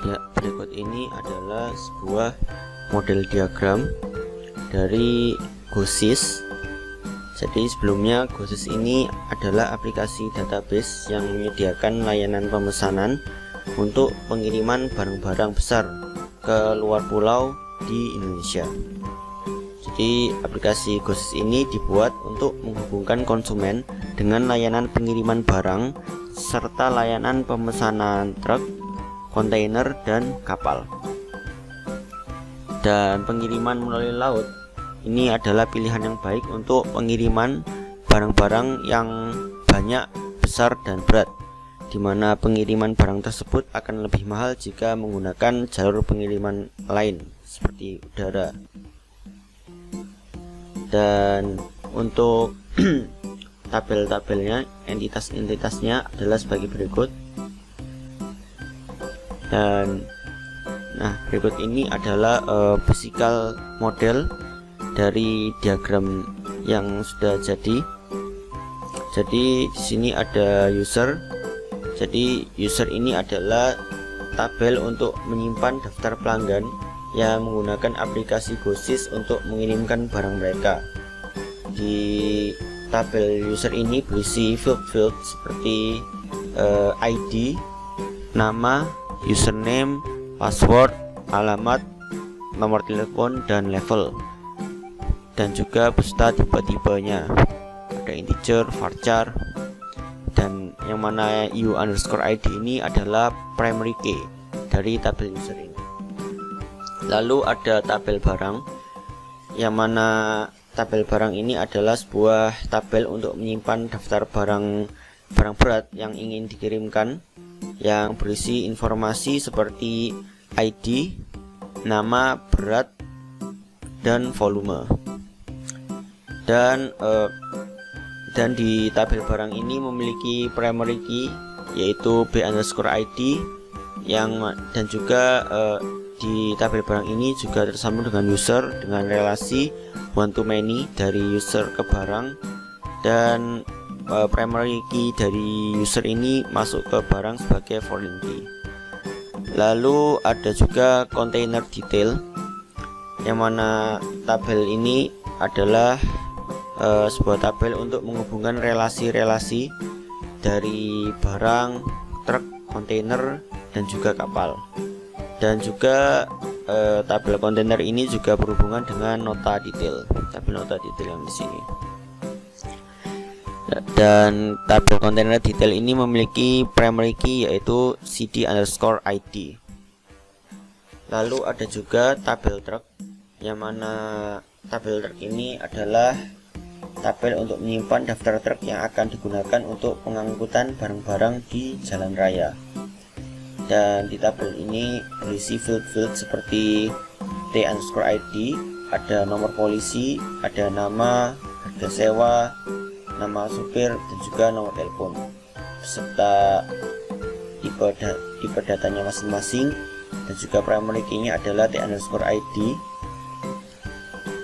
Ya, berikut ini adalah sebuah model diagram dari GoSys. Jadi sebelumnya GoSys ini adalah aplikasi database yang menyediakan layanan pemesanan untuk pengiriman barang-barang besar ke luar pulau di Indonesia. Jadi aplikasi GoSys ini dibuat untuk menghubungkan konsumen dengan layanan pengiriman barang serta layanan pemesanan truk, kontainer, dan kapal. Dan pengiriman melalui laut ini adalah pilihan yang baik untuk pengiriman barang-barang yang banyak, besar, dan berat, di mana pengiriman barang tersebut akan lebih mahal jika menggunakan jalur pengiriman lain seperti udara. Dan untuk tabel-tabelnya, entitas-entitasnya adalah sebagai berikut. Dan berikut ini adalah physical model dari diagram yang sudah jadi. Jadi di sini ada user. Jadi user ini adalah tabel untuk menyimpan daftar pelanggan yang menggunakan aplikasi GoSys untuk mengirimkan barang mereka. Di tabel user ini berisi field-field seperti ID, nama, username, password, alamat, nomor telepon, dan level, dan juga beserta tipe-tipenya. Ada integer, varchar, dan yang mana u_id ini adalah primary key dari tabel user ini. Lalu ada tabel barang, yang mana tabel barang ini adalah sebuah tabel untuk menyimpan daftar barang berat yang ingin dikirimkan, yang berisi informasi seperti ID, nama, berat, dan volume. Dan di tabel barang ini memiliki primary key yaitu b_id dan juga di tabel barang ini juga tersambung dengan user dengan relasi one to many dari user ke barang, dan primary key dari user ini masuk ke barang sebagai foreign key. Lalu ada juga container detail, yang mana tabel ini adalah sebuah tabel untuk menghubungkan relasi-relasi dari barang, truk, kontainer, dan juga kapal. Dan juga tabel kontainer ini juga berhubungan dengan nota detail, tabel nota detail yang di sini. Dan tabel kontainer detail ini memiliki primary key yaitu cd_id. Lalu ada juga tabel truk, yang mana tabel truk ini adalah tabel untuk menyimpan daftar truk yang akan digunakan untuk pengangkutan barang-barang di jalan raya. Dan di tabel ini berisi field-field seperti t_id, ada nomor polisi, ada nama, harga sewa, nama supir, dan juga nomor telepon beserta tipe datanya masing-masing. Dan juga primary key-nya adalah t_id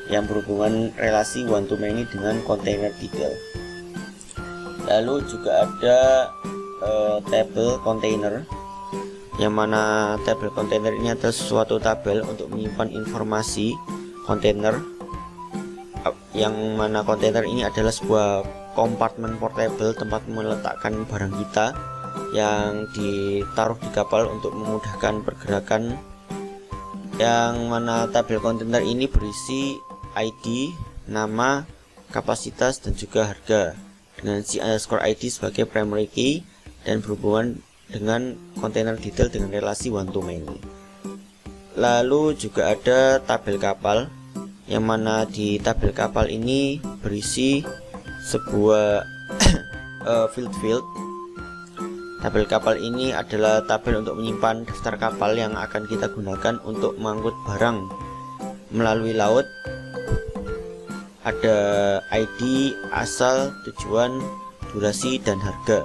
yang berhubungan relasi one to many dengan container detail. Lalu juga ada tabel container, yang mana tabel container ini adalah suatu tabel untuk menyimpan informasi kontainer, yang mana kontainer ini adalah sebuah kompartemen portable, tempat meletakkan barang kita yang ditaruh di kapal untuk memudahkan pergerakan. Yang mana tabel kontainer ini berisi ID, nama, kapasitas, dan juga harga, dengan c_id sebagai primary key dan berhubungan dengan kontainer detail dengan relasi one to many. Lalu juga ada tabel kapal, yang mana di tabel kapal ini berisi sebuah field. Tabel kapal ini adalah tabel untuk menyimpan daftar kapal yang akan kita gunakan untuk mengangkut barang melalui laut. Ada ID, asal, tujuan, durasi, dan harga.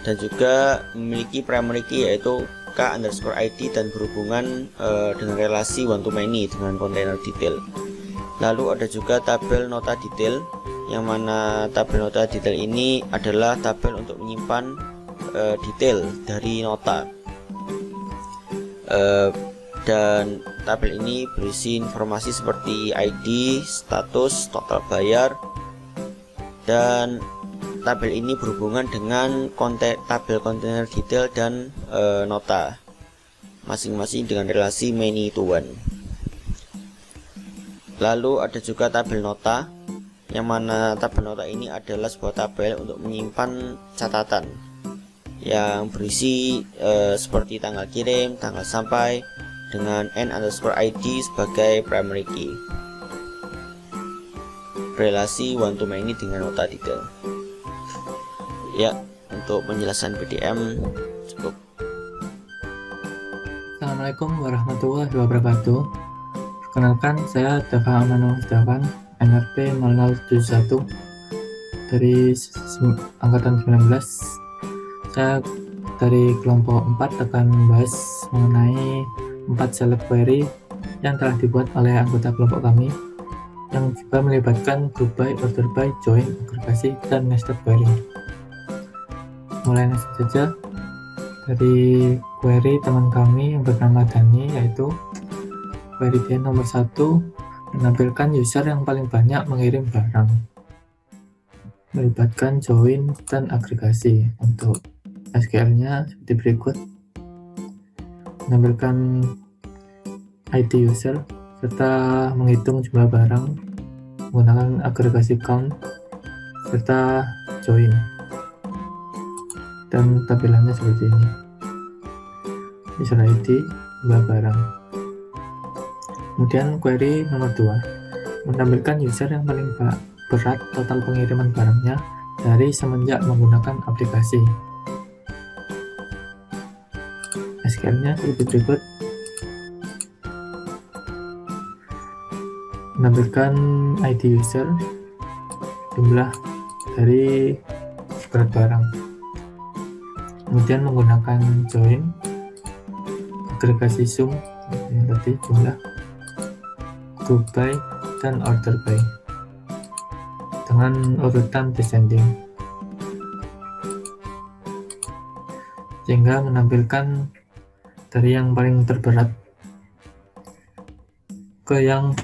Dan juga memiliki primary key yaitu k_id dan berhubungan dengan relasi one to many dengan container detail. Lalu ada juga tabel nota detail, yang mana tabel nota detail ini adalah tabel untuk menyimpan detail dari nota. Dan tabel ini berisi informasi seperti ID, status, total bayar, dan tabel ini berhubungan dengan tabel kontainer detail dan nota, masing-masing dengan relasi many to one. Lalu ada juga tabel nota, yang mana tabel nota ini adalah sebuah tabel untuk menyimpan catatan yang berisi seperti tanggal kirim, tanggal sampai, dengan n_id sebagai primary key. Relasi one to many dengan nota detail. Ya, untuk penjelasan PDM cukup. Assalamualaikum warahmatullahi wabarakatuh. Perkenalkan, saya Dafa Amanul Dawan, NRP 0071 dari angkatan 19. Saya dari kelompok 4 akan membahas mengenai 4 select query yang telah dibuat oleh anggota kelompok kami, yang juga melibatkan group by, order by, join, agregasi, dan nested query. Mulai saja dari query teman kami yang bernama Dani, yaitu query dia nomor 1 menampilkan user yang paling banyak mengirim barang, melibatkan join dan agregasi. Untuk SQL-nya seperti berikut: menampilkan ID user serta menghitung jumlah barang menggunakan agregasi count serta join, dan tampilannya seperti ini: user ID, jumlah barang. Kemudian query nomor 2 menampilkan user yang paling berat total pengiriman barangnya dari semenjak menggunakan aplikasi. SQL-nya seperti berikut: menampilkan ID user, jumlah dari berat barang, kemudian menggunakan join, agregasi sum yang tadi, jumlah, group by, dan order by dengan urutan descending, sehingga menampilkan dari yang paling terberat ke yang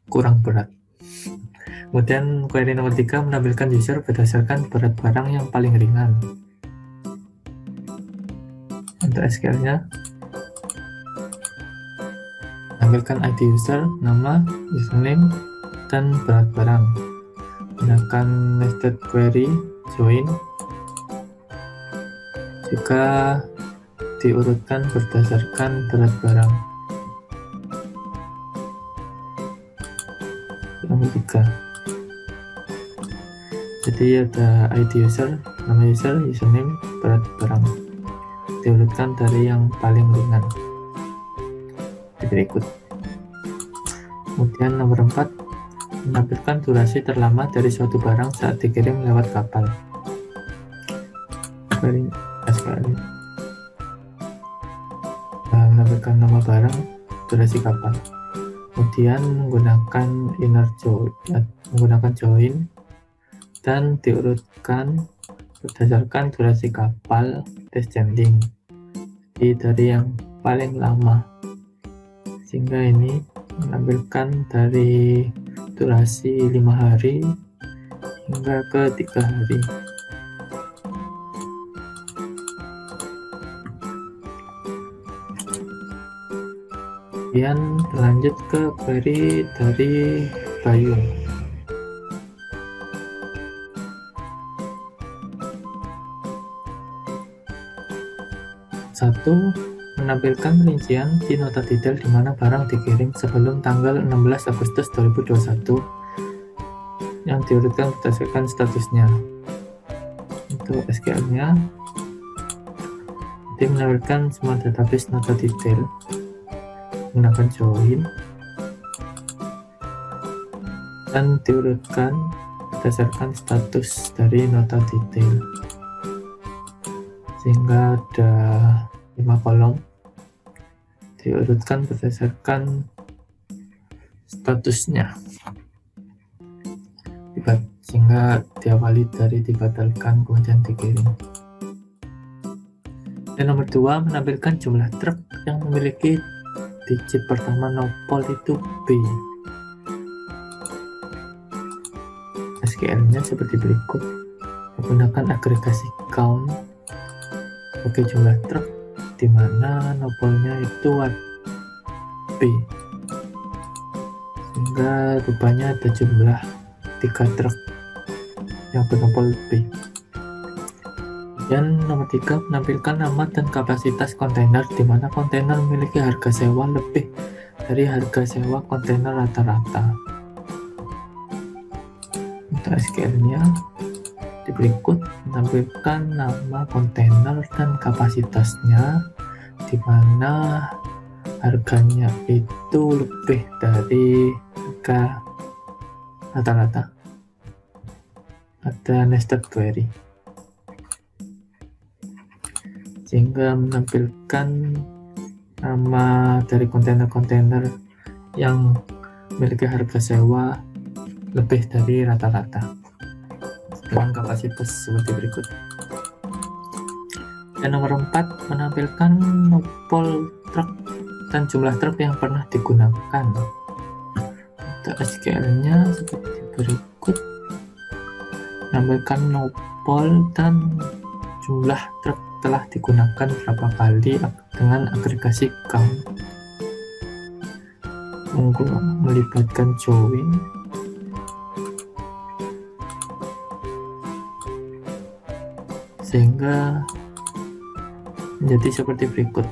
kurang berat. Kemudian query nomor 3 menampilkan user berdasarkan berat barang yang paling ringan. Untuk SQL-nya menampilkan ID user, nama, username, dan berat barang. Gunakan nested query, join, juga diurutkan berdasarkan berat barang. Nomor 3, jadi ada ID user, nama user, username, berat barang, diurutkan dari yang paling ringan berikut. Kemudian nomor 4 menampilkan durasi terlama dari suatu barang saat dikirim lewat kapal. Menampilkan nama barang, durasi kapal. Kemudian menggunakan join dan diurutkan berdasarkan durasi kapal descending, jadi dari yang paling lama, sehingga ini menampilkan dari durasi 5 hari hingga ke 3 hari. Kemudian lanjut ke query dari Bayu. Satu, menampilkan rincian di nota detail di mana barang dikirim sebelum tanggal 16 Agustus 2021 yang diurutkan berdasarkan statusnya. Untuk SQL-nya menampilkan semua database nota detail, menggunakan join, dan diurutkan berdasarkan status dari nota detail, sehingga ada 5 kolom diurutkan berdasarkan statusnya, sehingga diawali dari dibatalkan kemudian dikirim. Dan nomor 2 menampilkan jumlah truk yang memiliki digit pertama nopol itu B. SQL-nya seperti berikut. Menggunakan agregasi count sebagai jumlah truk di mana nopolnya itu B. Sehingga rupanya ada jumlah 3 truk yang bernopol B. Dan nomor 3, menampilkan nama dan kapasitas kontainer di mana kontainer memiliki harga sewa lebih dari harga sewa kontainer rata-rata. Untuk SQL-nya di berikut, menampilkan nama kontainer dan kapasitasnya di mana harganya itu lebih dari harga rata-rata. Ada nested query sehingga menampilkan nama dari kontainer-kontainer yang memiliki harga sewa lebih dari rata-rata dengan kapasitas seperti berikut. Dan nomor 4, menampilkan nopol truk dan jumlah truk yang pernah digunakan. Untuk SQL-nya seperti berikut, menampilkan nopol dan jumlah truk telah digunakan berapa kali dengan agregasi count, melibatkan join, sehingga menjadi seperti berikut.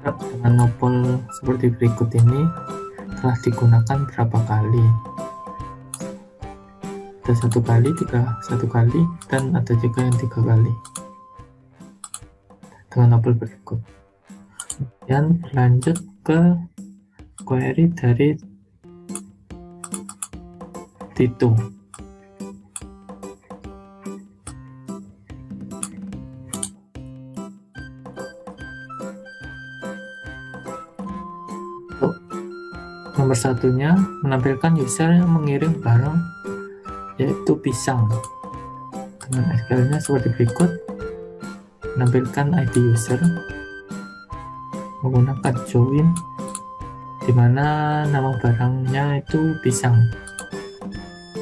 Truk dengan nopol seperti berikut ini telah digunakan berapa kali? Ada 1 kali, 1 kali, dan ada juga yang 3 kali dengan nopol berikut. Dan lanjut ke query dari Tito. Nomor 1-nya menampilkan user yang mengirim barang yaitu pisang. Dengan SQL-nya seperti berikut, menampilkan ID user, menggunakan join di mana nama barangnya itu pisang.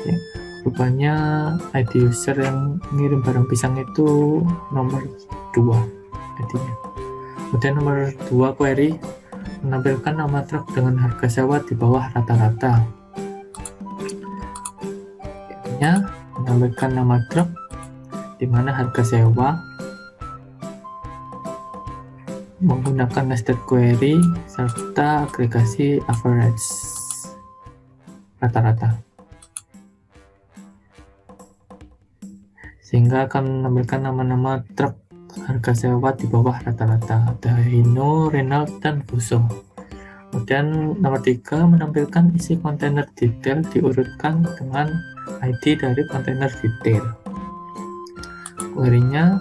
Ya, rupanya ID user yang mengirim barang pisang itu nomor 2 ID-nya. Kemudian nomor 2 query menampilkan nama truk dengan harga sewa di bawah rata-rata. Menampilkan nama truk di mana harga sewa menggunakan nested query serta agregasi average rata-rata, sehingga akan menampilkan nama-nama truk harga sewa di bawah rata-rata. Ada Hino, Renault, dan Fuso. Kemudian nomor 3 menampilkan isi kontainer detail diurutkan dengan ID dari kontainer detail. Query-nya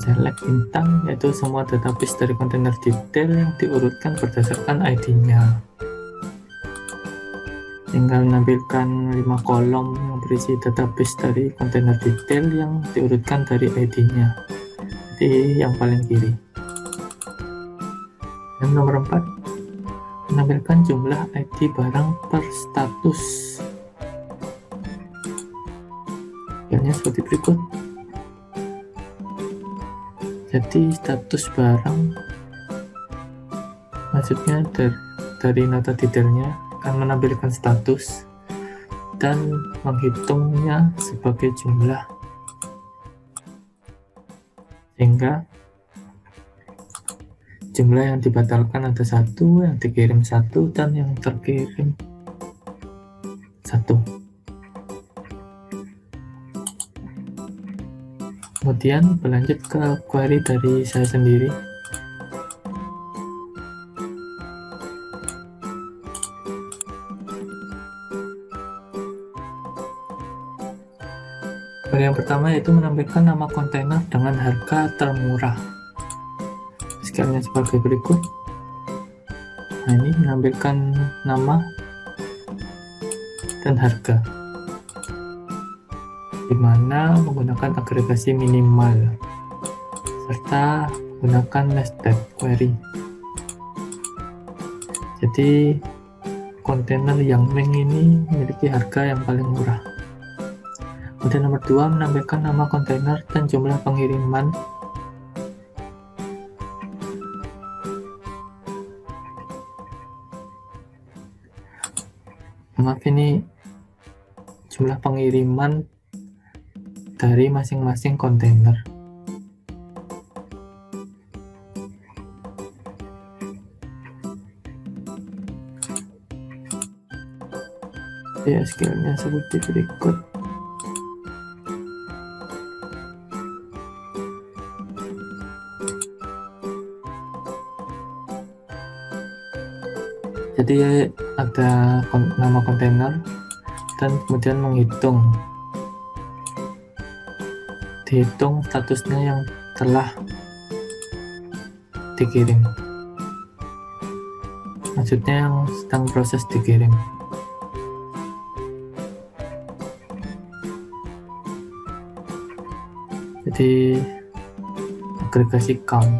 select bintang, yaitu semua database dari kontainer detail yang diurutkan berdasarkan ID-nya. Tinggal menampilkan 5 kolom yang berisi database dari kontainer detail yang diurutkan dari ID-nya. Jadi yang paling kiri. Dan nomor 4, menampilkan jumlah ID barang per status. Filenya seperti berikut. Jadi status barang, maksudnya dari nota detailnya akan menampilkan status dan menghitungnya sebagai jumlah, sehingga jumlah yang dibatalkan ada 1, yang dikirim 1, dan yang terkirim 1. Kemudian berlanjut ke query dari saya sendiri. Query yang pertama yaitu menampilkan nama kontainer dengan harga termurah. Skillnya sebagai berikut. Nah, ini menampilkan nama dan harga. di mana menggunakan agregasi minimal serta menggunakan nested query. Jadi kontainer yang Meng ini memiliki harga yang paling murah. Kemudian nomor 2, menampilkan nama kontainer dan jumlah pengiriman. Maaf, ini jumlah pengiriman dari masing-masing kontainer. SQL-nya seperti berikut. Jadi ada nama kontainer dan kemudian dihitung statusnya yang telah dikirim, maksudnya yang sedang proses dikirim. Jadi agregasi count.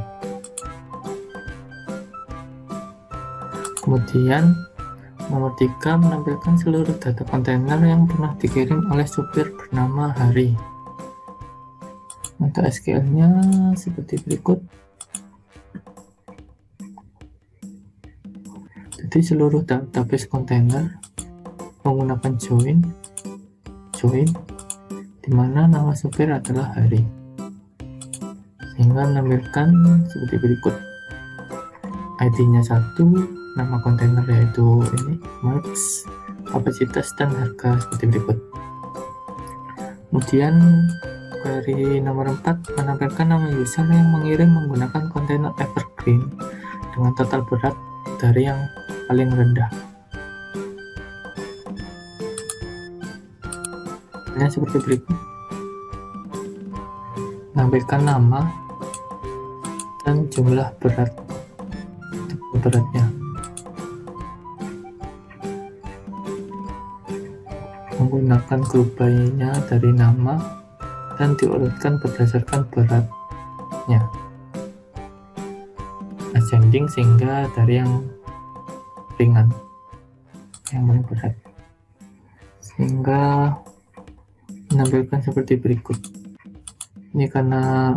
Kemudian nomor 3, menampilkan seluruh data kontainer yang pernah dikirim oleh supir bernama Hari. Untuk SQL-nya seperti berikut. Jadi seluruh database kontainer menggunakan join di mana nama supir adalah Hari, sehingga menampilkan seperti berikut. ID-nya 1, nama kontainer yaitu ini marks, kapasitas dan harga seperti berikut. Kemudian query nomor 4, menampilkan nama user yang mengirim menggunakan kontainer evergreen dengan total berat dari yang paling rendah. Ini seperti berikut. Menampilkan nama dan jumlah beratnya. Menggunakan group by-nya dari nama dan diurutkan berdasarkan beratnya, ascending sehingga dari yang ringan yang paling berat, sehingga menampilkan seperti berikut. Ini karena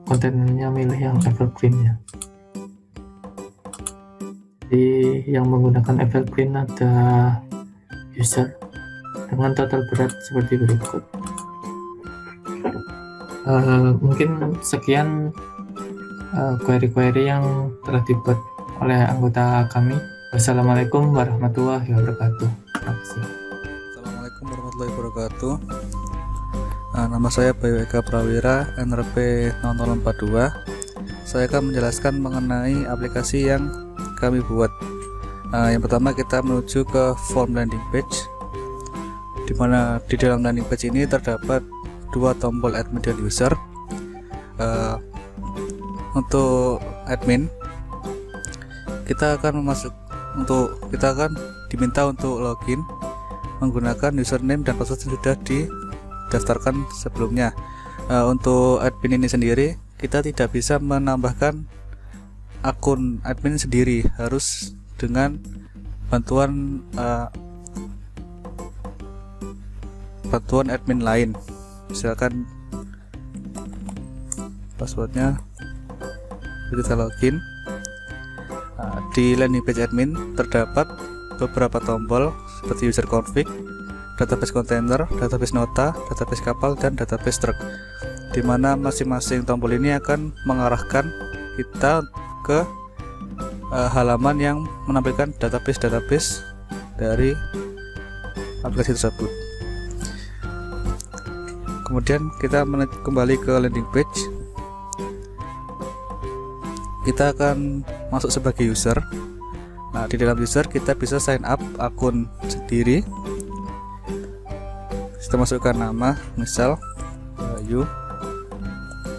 kontainernya milih yang evergreen ya. Jadi yang menggunakan evergreen ada user dengan total berat seperti berikut. Mungkin sekian query-query yang telah dibuat oleh anggota kami. Wassalamualaikum warahmatullahi wabarakatuh. Terima kasih. Assalamualaikum warahmatullahi wabarakatuh. Nama saya Bayu Eka Prawira, NRP 0042. Saya akan menjelaskan mengenai aplikasi yang kami buat. Yang pertama kita menuju ke form landing page, di mana di dalam landing page ini terdapat dua tombol admin dan user. Untuk admin kita akan diminta untuk login menggunakan username dan password yang sudah didaftarkan sebelumnya. Untuk admin ini sendiri kita tidak bisa menambahkan akun admin sendiri, harus dengan bantuan admin lain. Misalkan passwordnya kita login. Di landing page admin terdapat beberapa tombol seperti user config, database container, database nota, database kapal, dan database truk, di mana masing-masing tombol ini akan mengarahkan kita ke halaman yang menampilkan database dari aplikasi tersebut. Kemudian kita kembali ke landing page. Kita akan masuk sebagai user. Nah, di dalam user kita bisa sign up akun sendiri. Kita masukkan nama, misal Bayu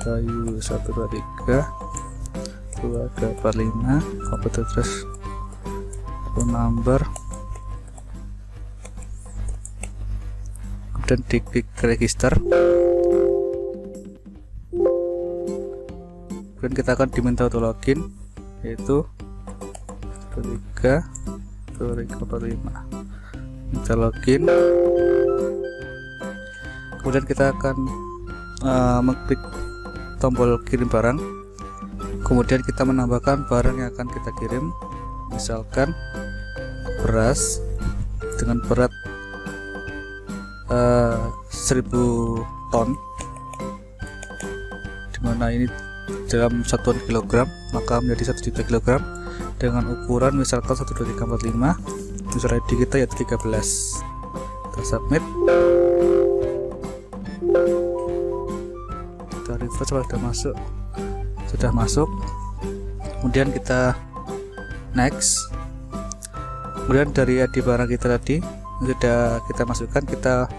123 245, komputer address, phone number kemudian diklik register, kemudian kita akan diminta untuk login, yaitu 2345. Kita login, kemudian kita akan mengklik tombol kirim barang, kemudian kita menambahkan barang yang akan kita kirim, misalkan beras dengan berat 1000 ton, dimana ini dalam satuan kilogram, maka menjadi 1 juta kilogram dengan ukuran misalkan 12345, user ID kita ya 13. Kita submit, kita refresh kalau sudah masuk, kemudian kita next. Kemudian dari ID barang kita tadi sudah kita masukkan, kita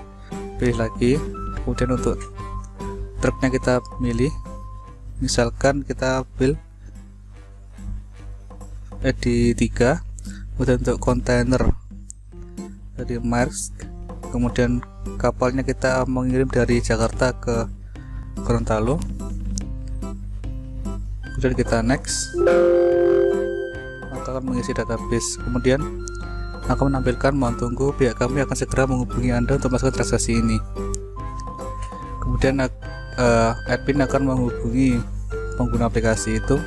pilih lagi, kemudian untuk truknya kita milih, misalkan kita pilih ID 3, kemudian untuk kontainer dari Maersk, kemudian kapalnya kita mengirim dari Jakarta ke Gorontalo, kemudian kita next, maka akan mengisi database, kemudian akan menampilkan mohon tunggu, pihak kami akan segera menghubungi Anda untuk melakukan transaksi ini. Kemudian admin akan menghubungi pengguna aplikasi itu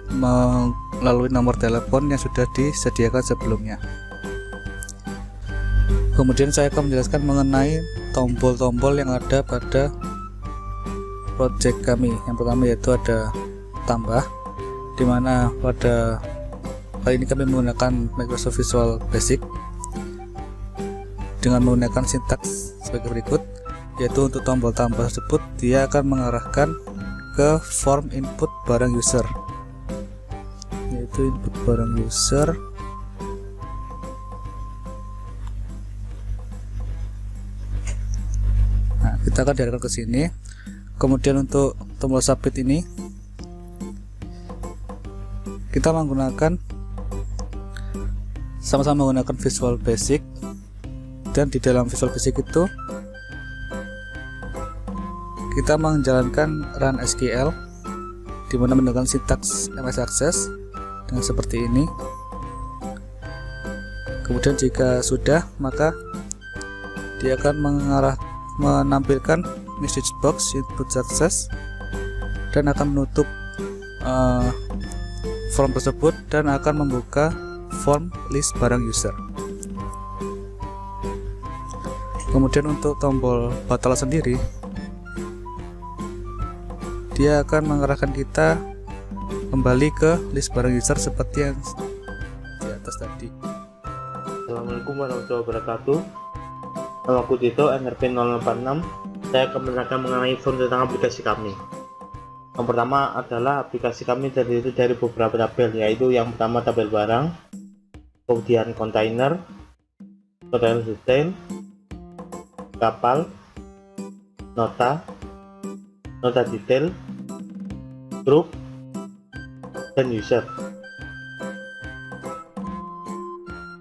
melalui nomor telepon yang sudah disediakan sebelumnya. Kemudian saya akan menjelaskan mengenai tombol-tombol yang ada pada project kami. Yang pertama yaitu ada tambah, dimana pada kali ini kami menggunakan Microsoft Visual Basic dengan menggunakan sintaks sebagai berikut, yaitu untuk tombol tambah tersebut dia akan mengarahkan ke form input barang user, yaitu input barang user. Nah, kita akan diarahkan ke sini. Kemudian untuk tombol submit ini kita menggunakan sama-sama menggunakan Visual Basic, dan di dalam Visual Basic itu kita menjalankan run SQL dimana menggunakan sintaks MS Access dengan seperti ini. Kemudian jika sudah, maka dia akan menampilkan message box input success dan akan menutup form tersebut dan akan membuka form list barang user. Kemudian untuk tombol batal sendiri, dia akan mengarahkan kita kembali ke list barang user seperti yang di atas tadi. Assalamualaikum warahmatullahi wabarakatuh. Nama aku Tito, NRP 046. Saya akan menerangkan mengenai form tentang aplikasi kami. Yang pertama adalah aplikasi kami terdiri dari beberapa tabel, yaitu yang pertama tabel barang, kemudian kontainer detail, kapal, nota detail, truk, dan user.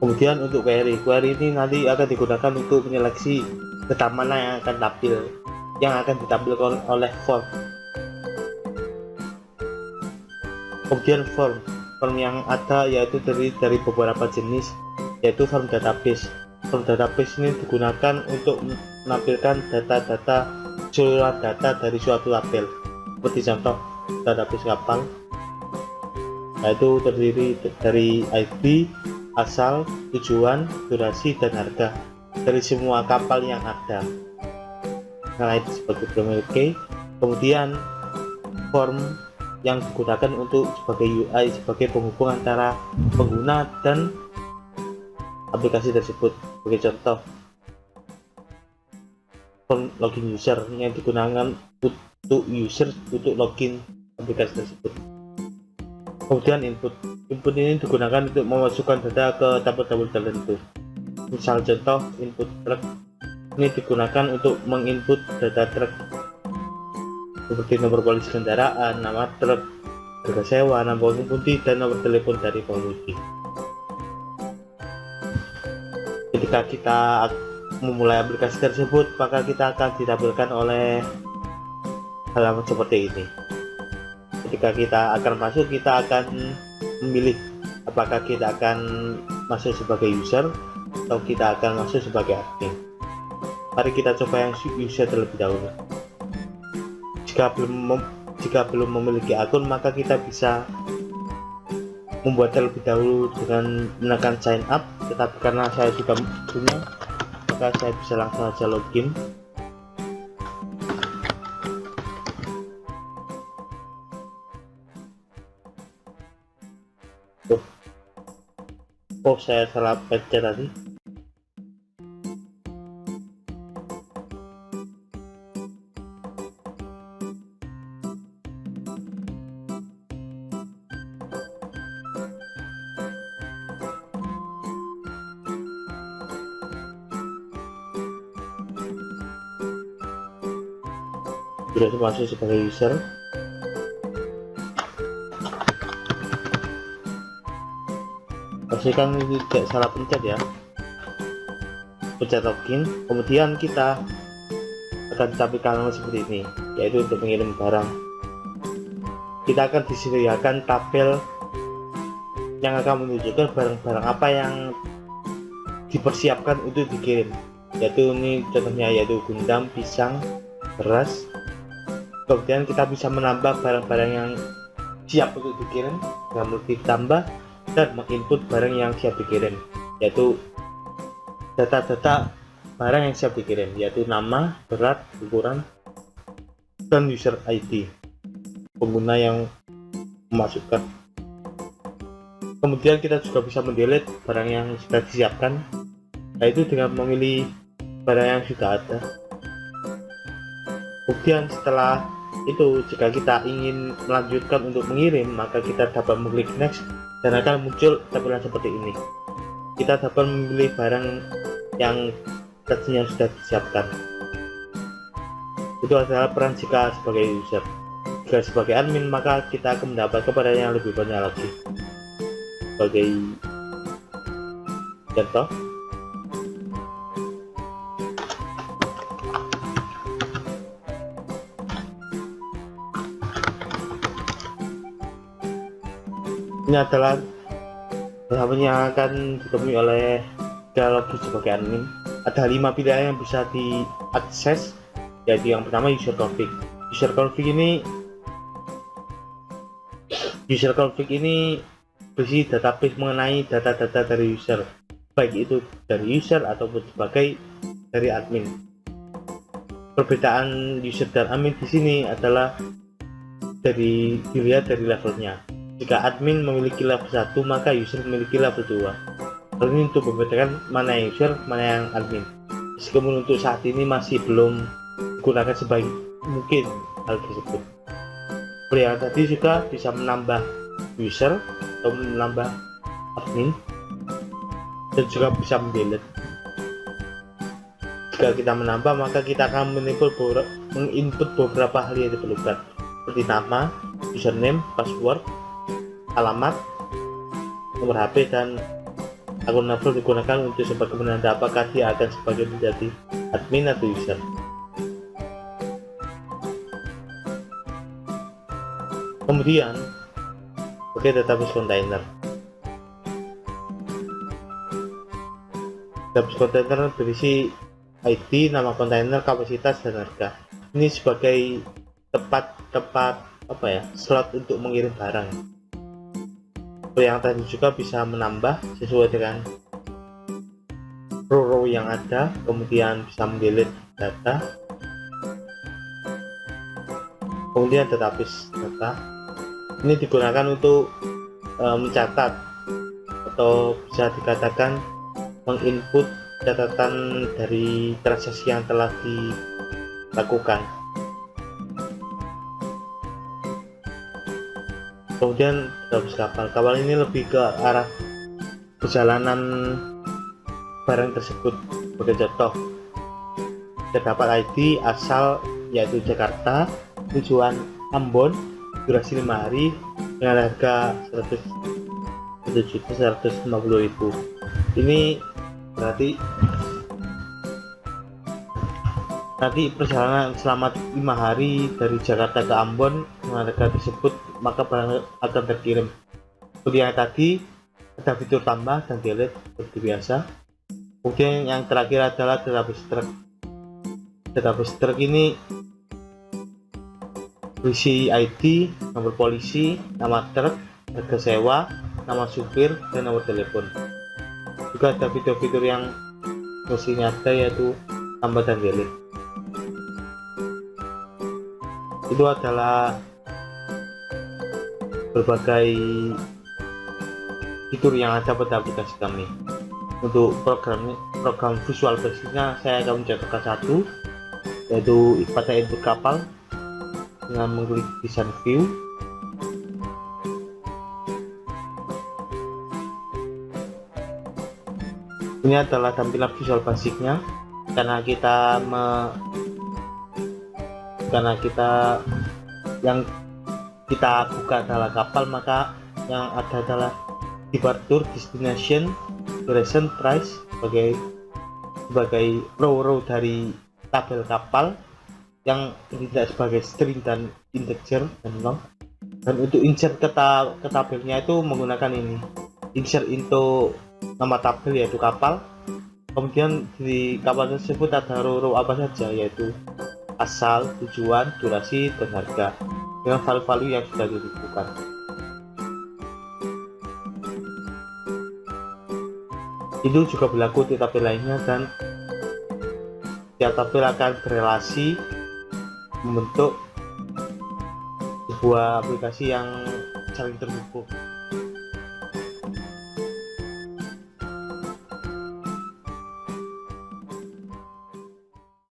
Kemudian untuk query ini nanti akan digunakan untuk menyeleksi data mana yang akan ditampilkan oleh form. Kemudian form yang ada yaitu dari beberapa jenis, yaitu form database. Form database ini digunakan untuk menampilkan data-data keseluruhan data dari suatu tabel, seperti contoh database kapal, yaitu terdiri dari ID, asal, tujuan, durasi, dan harga dari semua kapal yang ada. Nah, itu sebagai primary key. Kemudian form yang digunakan untuk sebagai UI, sebagai penghubung antara pengguna dan aplikasi tersebut. Sebagai contoh, form login user yang digunakan untuk user untuk login aplikasi tersebut. Kemudian input ini digunakan untuk memasukkan data ke tabel-tabel tertentu. Misal contoh, input truk ini digunakan untuk menginput data truk seperti nomor polisi kendaraan, nama truk, harga sewa, nama pengemudi, dan nomor telepon dari pengemudi. Ketika kita memulai aplikasi tersebut, maka kita akan ditampilkan oleh halaman seperti ini. Ketika kita akan masuk, kita akan memilih apakah kita akan masuk sebagai user atau kita akan masuk sebagai admin. Mari kita coba yang user terlebih dahulu. Jika belum memiliki akun, maka kita bisa membuat terlebih dahulu dengan menekan sign up, tetapi karena saya sudah punya, maka saya bisa langsung saja login. Oh, saya salah pencet tadi. Sudah masuk sebagai user. Pastikan tidak salah pencet ya, pencet login. Kemudian kita akan ditampilkan seperti ini, yaitu untuk mengirim barang. Kita akan disediakan tabel yang akan menunjukkan barang-barang apa yang dipersiapkan untuk dikirim, yaitu ini contohnya, yaitu gundam, pisang, beras. Kemudian kita bisa menambah barang-barang yang siap untuk dikirim dengan lebih tambah dan menginput barang yang siap dikirim, yaitu data-data barang yang siap dikirim, yaitu nama, berat, ukuran, dan user ID pengguna yang memasukkan. Kemudian kita juga bisa mendelete barang yang sudah disiapkan, yaitu dengan memilih barang yang sudah ada. Kemudian setelah itu, jika kita ingin melanjutkan untuk mengirim, maka kita dapat mengklik next dan akan muncul tampilan seperti ini. Kita dapat memilih barang yang tadinya sudah disiapkan. Itu adalah peran jika sebagai user. Jika sebagai admin, maka kita akan mendapatkan barang yang lebih banyak lagi. Sebagai contoh, ini adalah halaman yang akan ditemui oleh login sebagai admin. Ada 5 pilihan yang bisa diakses, yaitu yang pertama user config. User config ini berisi database mengenai data-data dari user, baik itu dari user ataupun sebagai dari admin. Perbedaan user dan admin di sini adalah dilihat dari levelnya. Jika admin memiliki level 1, maka user memiliki level 2. Hal ini untuk membedakan mana yang user, mana yang admin. Meskipun untuk saat ini masih belum digunakan sebaik mungkin hal tersebut. Yang tadi juga bisa menambah user atau menambah admin, dan juga bisa mendelete. Jika kita menambah, maka kita akan menginput beberapa hal yang diperlukan, seperti nama, username, password, alamat, nomor HP, dan akun level digunakan untuk sebagai penanda apakah dia akan sebagai menjadi admin atau user. Kemudian pakai database container. Database container berisi ID, nama kontainer, kapasitas, dan harga. Ini sebagai tempat slot untuk mengirim barang. Yang tadi juga bisa menambah sesuai dengan row yang ada, kemudian bisa mendelete data, kemudian database data. Ini digunakan untuk mencatat atau bisa dikatakan menginput catatan dari transaksi yang telah dilakukan. Kemudian database kapal ini lebih ke arah perjalanan barang tersebut. Sebagai contoh, terdapat ID asal yaitu Jakarta, tujuan Ambon, durasi 5 hari dengan harga 1.150.000. Ini berarti nanti perjalanan selama 5 hari dari Jakarta ke Ambon dengan harga tersebut, maka barang akan terkirim. Kemudian yang tadi ada fitur tambah dan delete seperti biasa. Kemudian yang terakhir adalah database truk. Database truk ini berisi ID, nomor polisi, nama truk, harga sewa, nama supir, dan nomor telepon. Juga ada fitur-fitur yang mestinya ada, yaitu tambah dan delete. Itu adalah berbagai fitur yang ada pada aplikasi kami. Untuk program Visual Basicnya saya akan mencontohkan satu, yaitu pada input kapal dengan mengklik design view. Ini adalah tampilan Visual Basicnya. Karena yang kita buka adalah kapal, maka yang ada adalah departure, destination, duration, price sebagai row dari tabel kapal yang tidak sebagai string dan integer dan long. Dan untuk insert ke tabelnya itu menggunakan ini, insert into nama tabel yaitu kapal. Kemudian di kapal tersebut ada row apa saja, yaitu asal, tujuan, durasi, dan harga dengan value-value yang sudah ditentukan. Itu juga berlaku di tabel lainnya, dan setiap tabel akan berelasi membentuk sebuah aplikasi yang saling terhubung.